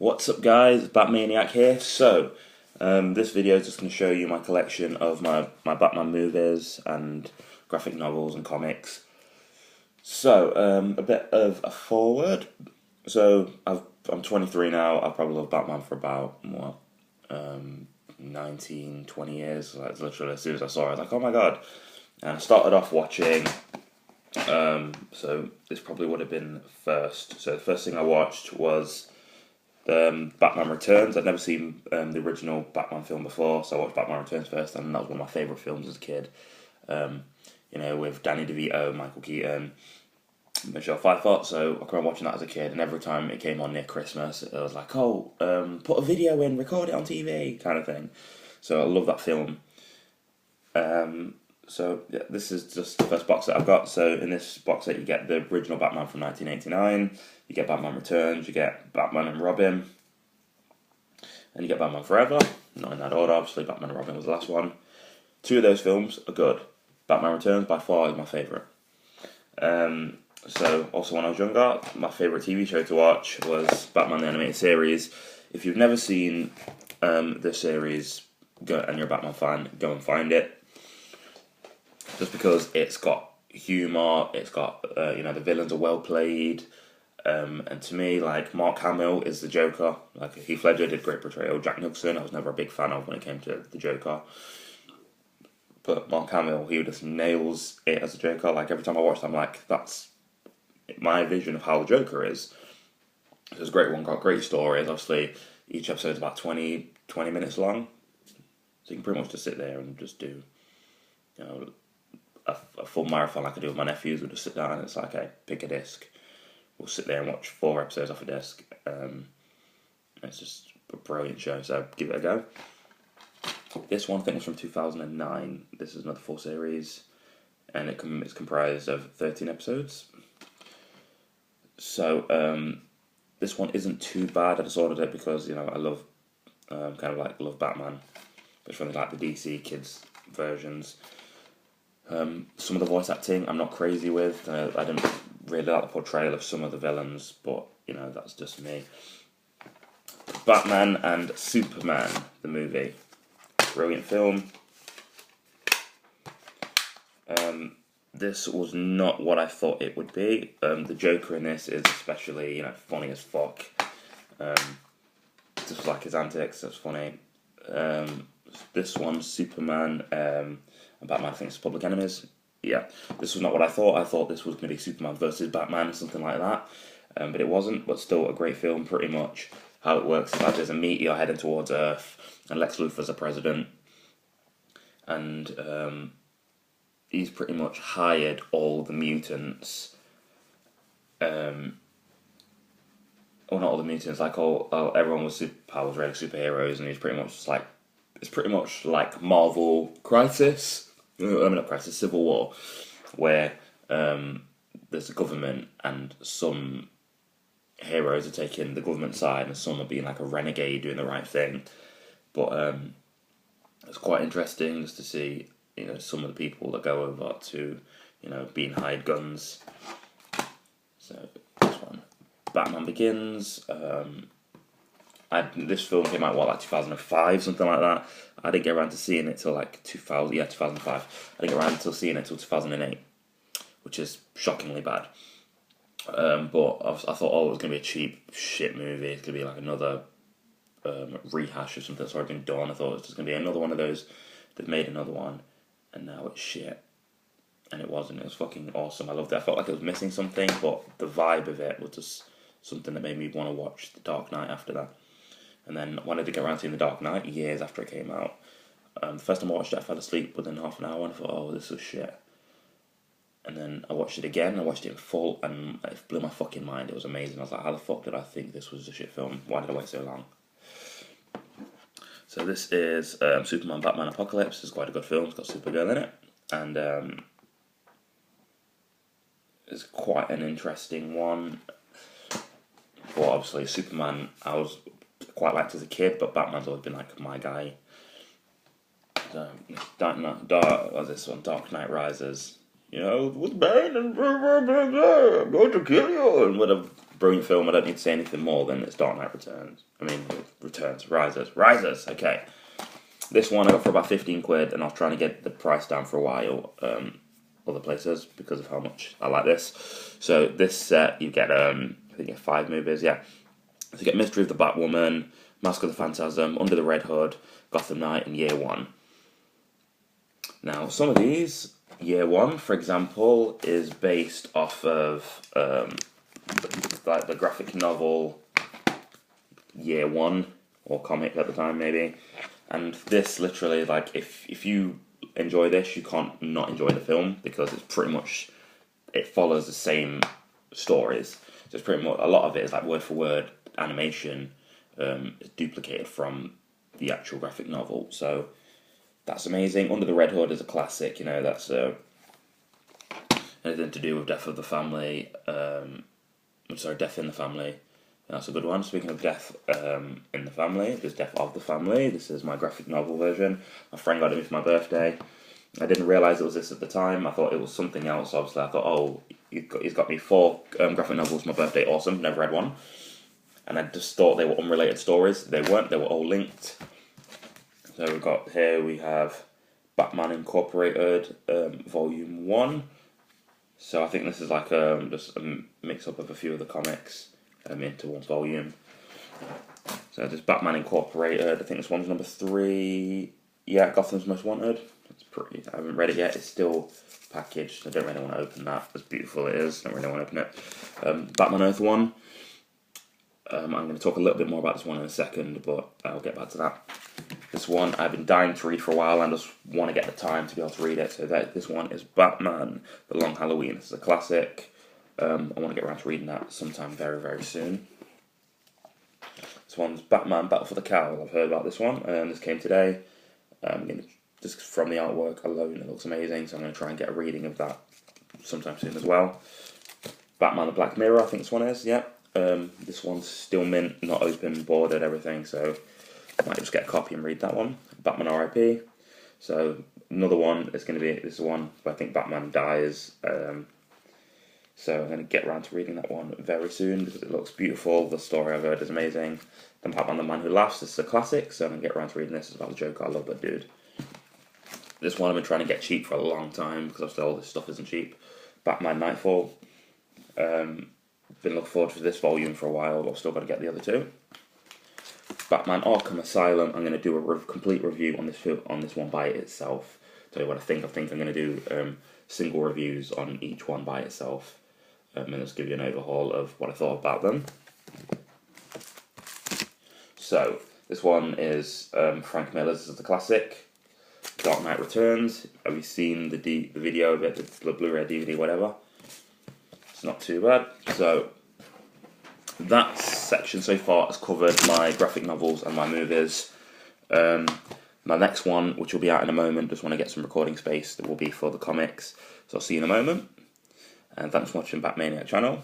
What's up guys, BatManiac here. This video is just going to show you my collection of my Batman movies and graphic novels and comics. A bit of a forward. I'm 23 now, I've probably loved Batman for about, 19, 20 years. Like, literally as soon as I saw it, I was like, oh my god. And I started off watching, so this probably would have been first. So the first thing I watched was Batman Returns. I'd never seen the original Batman film before, so I watched Batman Returns first, and that was one of my favourite films as a kid. With Danny DeVito, Michael Keaton, Michelle Pfeiffer. So I remember watching that as a kid, and every time it came on near Christmas, it was like, put a video in, record it on TV, kind of thing. So I love that film. This is just the first box set I've got. So in this box set you get the original Batman from 1989, you get Batman Returns, you get Batman and Robin, and you get Batman Forever. Not in that order, obviously. Batman and Robin was the last one. Two of those films are good. Batman Returns by far is my favourite. Also when I was younger, my favourite TV show to watch was Batman the Animated Series. If you've never seen this series and you're a Batman fan, go and find it. Just because it's got humour, it's got, the villains are well played, and to me, like, Mark Hamill is the Joker. Like, Heath Ledger did great portrayal. Jack Nicholson, I was never a big fan of when it came to the Joker. But Mark Hamill, he just nails it as a Joker. Like, every time I watch it, I'm like, that's my vision of how the Joker is. It's a great one, got great stories. Obviously, each episode's about 20 minutes long. So you can pretty much just sit there and just do, a full marathon like I do with my nephews. We'll just sit down and it's like, okay, pick a disc. We'll sit there and watch 4 episodes off a disc. It's just a brilliant show, so give it a go. This one, I think, was from 2009. This is another full series, and it's comprised of 13 episodes. So this one isn't too bad. I just ordered it because, I love, love Batman, especially like the DC kids versions. Some of the voice acting I'm not crazy with. I didn't really like the portrayal of some of the villains, but that's just me. Batman and Superman, the movie, brilliant film. This was not what I thought it would be. The Joker in this is especially funny as fuck. Just like his antics, that's funny. This one, Superman, and Batman, I think it's Public Enemies. Yeah, this was not what I thought. I thought this was going to be Superman versus Batman or something like that. But it wasn't, but still a great film. Pretty much how it works is that there's a meteor heading towards Earth, and Lex Luthor's the president. And he's pretty much hired all the mutants. Not all the mutants, like everyone with superpowers, really superheroes, and he's pretty much just like, it's pretty much like Marvel Crisis. Not Crisis, Civil War, where there's a government and some heroes are taking the government side and some are being like a renegade doing the right thing. But it's quite interesting just to see, some of the people that go over to, being hired guns. So this one, Batman Begins. This film came out, 2005, something like that. I didn't get around to seeing it till 2005. I didn't get around to seeing it till 2008, which is shockingly bad. But I thought, it was going to be a cheap shit movie. It's going to be like another rehash of something that's already been done. I thought it was just going to be another one of those. They've made another one, and now it's shit. And it wasn't. It was fucking awesome. I loved it. I felt like it was missing something, but the vibe of it was just something that made me want to watch The Dark Knight after that. And then when I did get around to seeing The Dark Knight, years after it came out, the first time I watched it, I fell asleep within half an hour and I thought, this is shit. And then I watched it again, I watched it in full, and it blew my fucking mind. It was amazing. I was like, how the fuck did I think this was a shit film? Why did I wait so long? So this is Superman Batman Apocalypse. It's quite a good film. It's got Supergirl in it. And it's quite an interesting one. But obviously Superman, I was quite liked as a kid, but Batman's always been like my guy. So Dark Knight Rises. With Bane and I'm going to kill you, and with a brilliant film. I don't need to say anything more than it's Dark Knight Returns. Rises. Okay. This one I got for about 15 quid, and I was trying to get the price down for a while, other places, because of how much I like this. So this set, you get, I think you get 5 movies, yeah. So you get Mystery of the Batwoman, Mask of the Phantasm, Under the Red Hood, Gotham Knight, and Year One. Now, some of these, Year One, for example, is based off of, like the graphic novel Year One, or comic at the time, maybe. And this literally, like, if you enjoy this, you can't not enjoy the film, because it's pretty much, it follows the same stories. So it's pretty much, a lot of it is like word for word animation, is duplicated from the actual graphic novel. So that's amazing. Under the Red Hood is a classic, you know, that's anything to do with Death of the Family, Death in the Family. That's a good one. Speaking of Death in the Family, there's Death of the Family. This is my graphic novel version. My friend got it for my birthday. I didn't realise it was this at the time. I thought it was something else. Obviously, I thought, oh, he's got me 4 graphic novels for my birthday. Awesome. Never read one. And I just thought they were unrelated stories. They weren't. They were all linked. So we have Batman Incorporated, Volume 1. So I think this is like just a mix-up of a few of the comics into one volume. So there's Batman Incorporated. I think this one's number 3. Yeah, Gotham's Most Wanted. It's pretty. I haven't read it yet. It's still packaged. I don't really want to open that. As beautiful it is, I don't really want to open it. Batman Earth 1. I'm going to talk a little bit more about this one in a second, but I'll get back to that. This one I've been dying to read for a while, and I just want to get the time to be able to read it. So this one is Batman: The Long Halloween. This is a classic. I want to get around to reading that sometime very, very soon. This one's Batman: Battle for the Cowl. I've heard about this one, and this came today. Just from the artwork alone, it looks amazing, so I'm going to try and get a reading of that sometime soon as well. Batman: The Black Mirror, I think this one is, yeah. This one's still mint, not open, bordered, everything, so I might just get a copy and read that one. Batman R.I.P. So another one is going to be this one where I think Batman dies. So I'm going to get around to reading that one very soon because it looks beautiful. The story I've heard is amazing. Then Batman: The Man Who Laughs. This is a classic, so I'm going to get around to reading this. It's about the Joker. I love that dude. This one I've been trying to get cheap for a long time because obviously all this stuff isn't cheap. Batman Nightfall. Been looking forward to this volume for a while, but I've still got to get the other 2. Batman Arkham Asylum. I'm going to do a complete review on this one by itself. Tell you what I think. I think I'm going to do single reviews on each one by itself. And just give you an overhaul of what I thought about them. So, this one is Frank Miller's. This is the classic. Dark Knight Returns. Have you seen the video of it, the Blu-ray, DVD, whatever? It's not too bad. So, that section so far has covered my graphic novels and my movies. My next one, which will be out in a moment, just want to get some recording space, that will be for the comics. So I'll see you in a moment. And thanks for watching BatManiac channel.